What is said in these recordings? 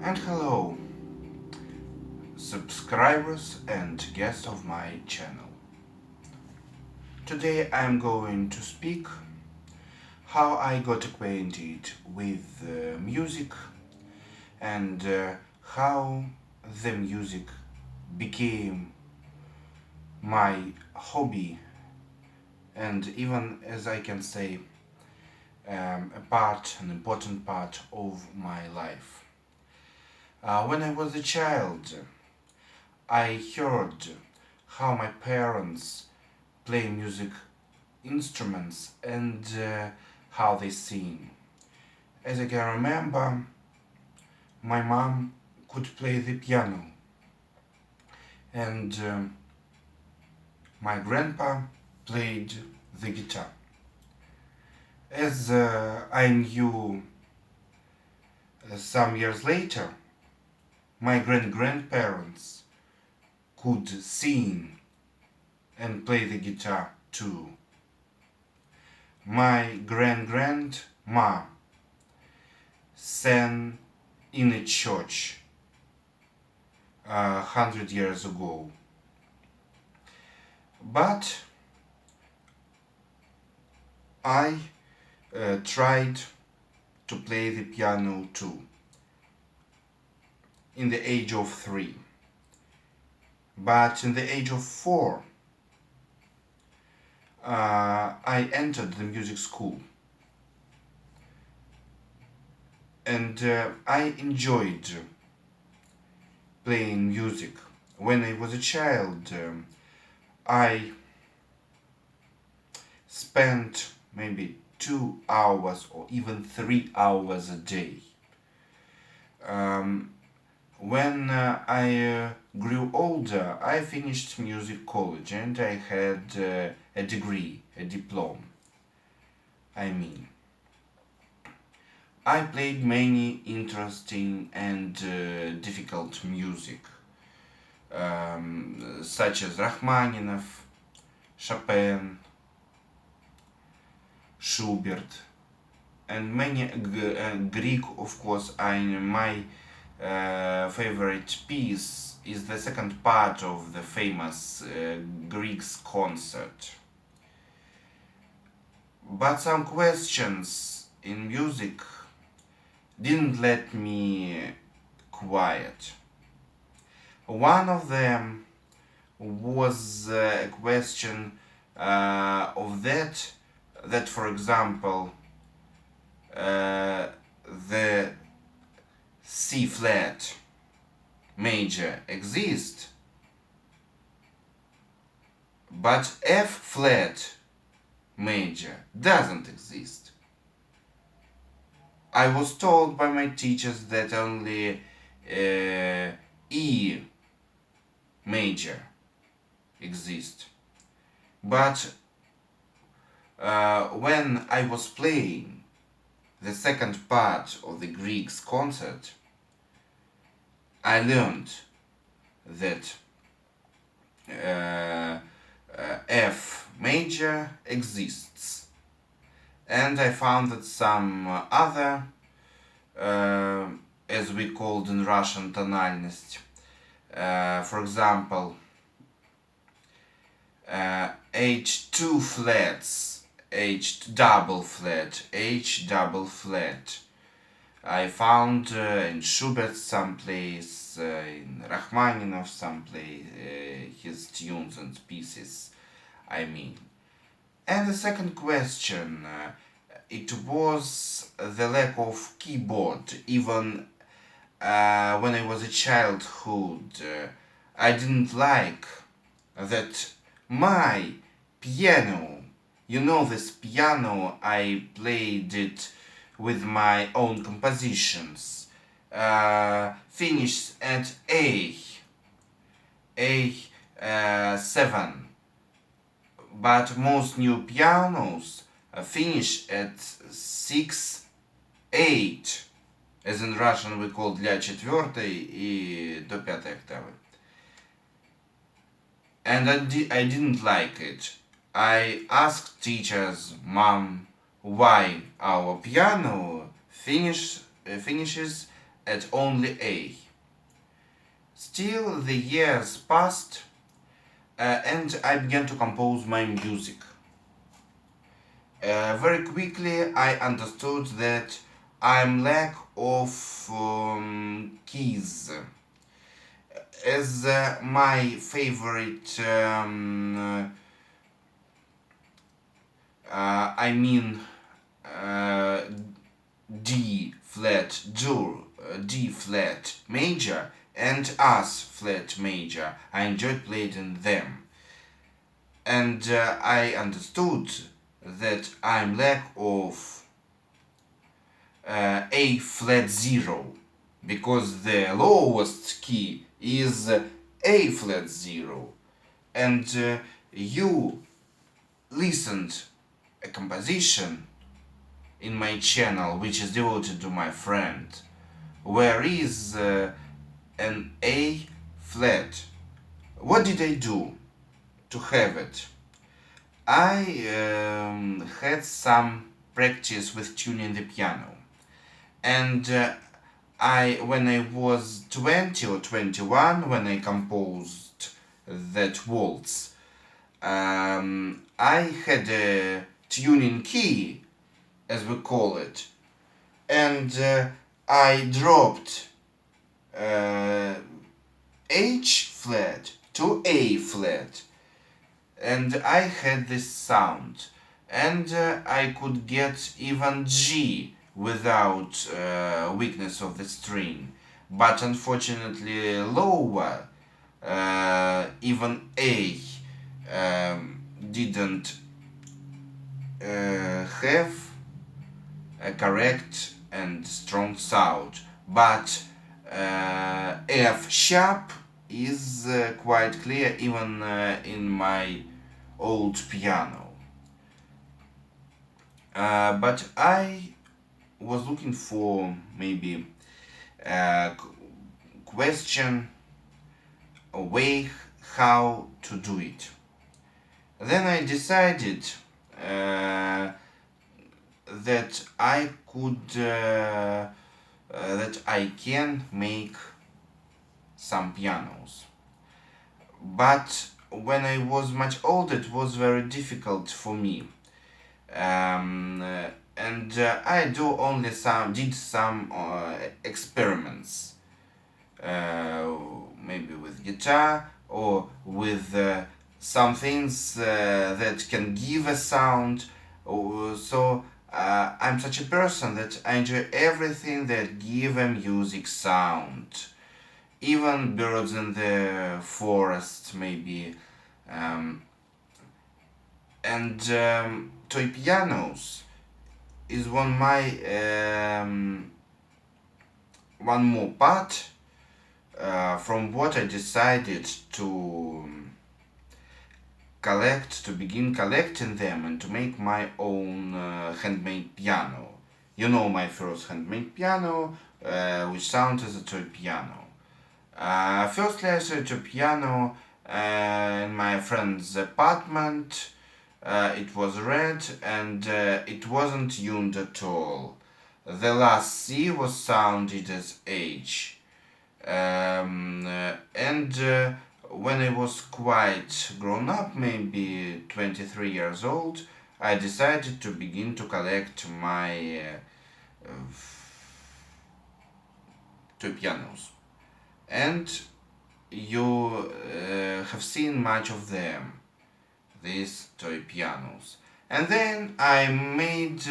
And hello, subscribers and guests of my channel. Today I'm going to speak how I got acquainted with music and how the music became my hobby and even, as I can say, an important part of my life. When I was a child, I heard how my parents play music instruments and how they sing. As I can remember, my mom could play the piano and my grandpa played the guitar. As I knew some years later, my grandparents could sing and play the guitar too. My grandma sang in a church 100 years ago. But I tried to play the piano too in the age of 3. But in the age of 4, I entered the music school and I enjoyed playing music. When I was a child, I spent maybe 2 hours or even 3 hours a day. When I grew older, I finished music college and I had a degree, a diploma. I played many interesting and difficult music, such as Rachmaninoff, Chopin, Schubert, and many Greek, of course. My favorite piece is the second part of the famous Greek's concert. But some questions in music didn't let me quiet. One of them was a question of that for example the C flat major exists, but F flat major doesn't exist. I was told by my teachers that only E major exists. But when I was playing the second part of the Greek's concert, I learned that F major exists, and I found that some other, as we called in Russian, тональность, for example, H2 flats, H double flat, H double flat. I found in Schubert someplace, in Rachmaninoff someplace, his tunes and pieces, And the second question, it was the lack of keyboard. Even when I was a childhood, I didn't like that my piano, this piano, I played it with my own compositions, finished at A7, but most new pianos finish at 6-8, as in Russian we call для четвертой и до пятой октавы. And I didn't like it. I asked teachers, Mom, why our piano finishes at only A. Still, the years passed, and I began to compose my music. Very quickly, I understood that I'm lack of keys. As my favorite, I mean, D flat dur, D flat major and As flat major. I enjoyed playing them, and I understood that I'm lack of A flat 0, because the lowest key is A flat 0, and you listened a composition in my channel which is devoted to my friend, where is an A flat. What did I do to have it? I had some practice with tuning the piano, and when I was 20 or 21, when I composed that waltz, I had a tuning key, as we call it, and I dropped H flat to A flat, and I had this sound, and I could get even G without weakness of the string, but unfortunately lower, even A didn't have a correct and strong sound, but F sharp is quite clear even in my old piano. But I was looking for maybe a question, a way how to do it. Then I decided that I could that I can make some pianos. But when I was much older, it was very difficult for me, and I did some experiments, maybe with guitar or with some things that can give a sound. So I'm such a person that I enjoy everything that give a music sound, even birds in the forest maybe, and toy pianos is one more part from what I decided to begin collecting them and to make my own handmade piano. You know, my first handmade piano, which sounds as a toy piano. Firstly, I saw a piano in my friend's apartment. It was red and it wasn't tuned at all. The last C was sounded as H. And when I was quite grown up, maybe 23 years old, I decided to begin to collect my toy pianos. And you have seen much of them, these toy pianos. And then I made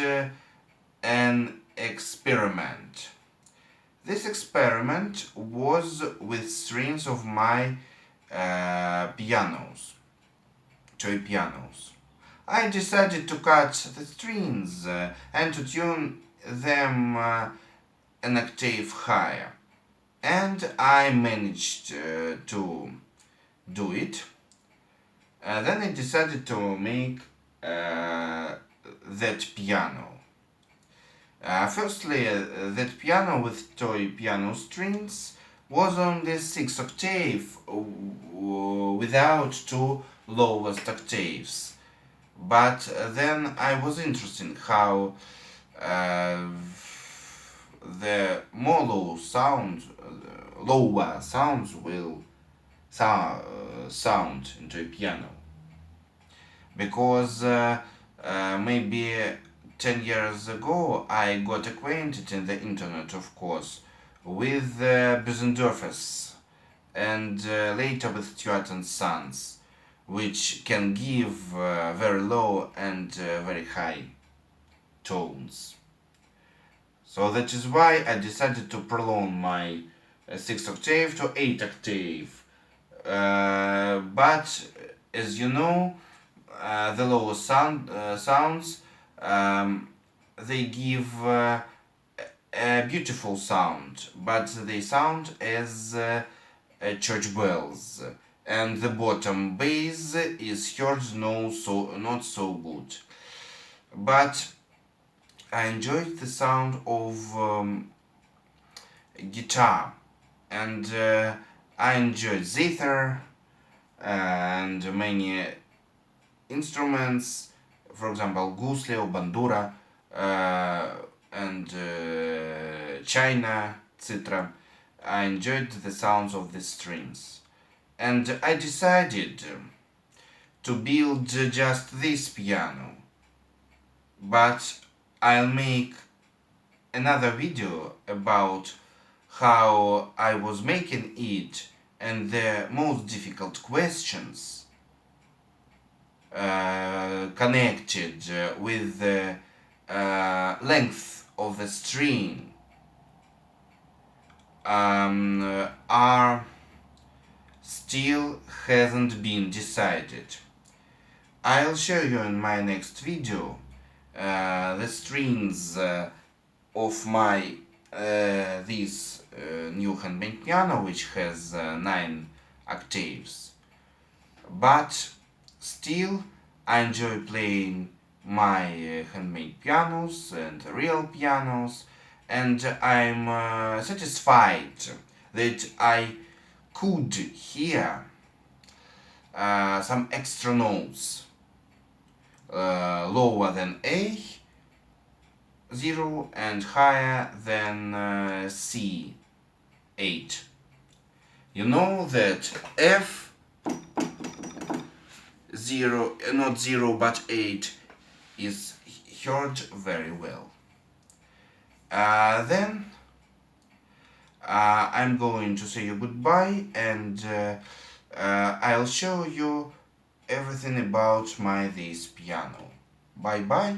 an experiment. This experiment was with strings of my pianos, toy pianos. I decided to cut the strings and to tune them an octave higher. And I managed to do it. Then I decided to make that piano. Firstly, that piano with toy piano strings was on the 6th octave without two lowest octaves. But then I was interested how the more lower sounds will sound into a piano. Because maybe 10 years ago I got acquainted in the internet, of course, with Bösendorfers and later with Stewart and Sons, which can give very low and very high tones. So that is why I decided to prolong my 6th octave to 8th octave. But as you know, the lower sounds, they give a beautiful sound, but they sound as church bells, and the bottom bass is heard not so good. But I enjoyed the sound of guitar, and I enjoyed zither and many instruments, for example, gusle or bandura and china, etc. I enjoyed the sounds of the strings, and I decided to build just this piano, but I'll make another video about how I was making it and the most difficult questions connected with the length of the string are still hasn't been decided. I'll show you in my next video the strings of my this new handmade piano, which has 9 octaves. But still, I enjoy playing my handmade pianos and real pianos, and I'm satisfied that I could hear some extra notes lower than A0 and higher than C8. You know that F 0, not 0 but 8 is heard very well. Then I'm going to say you goodbye, and I'll show you everything about this piano. Bye bye.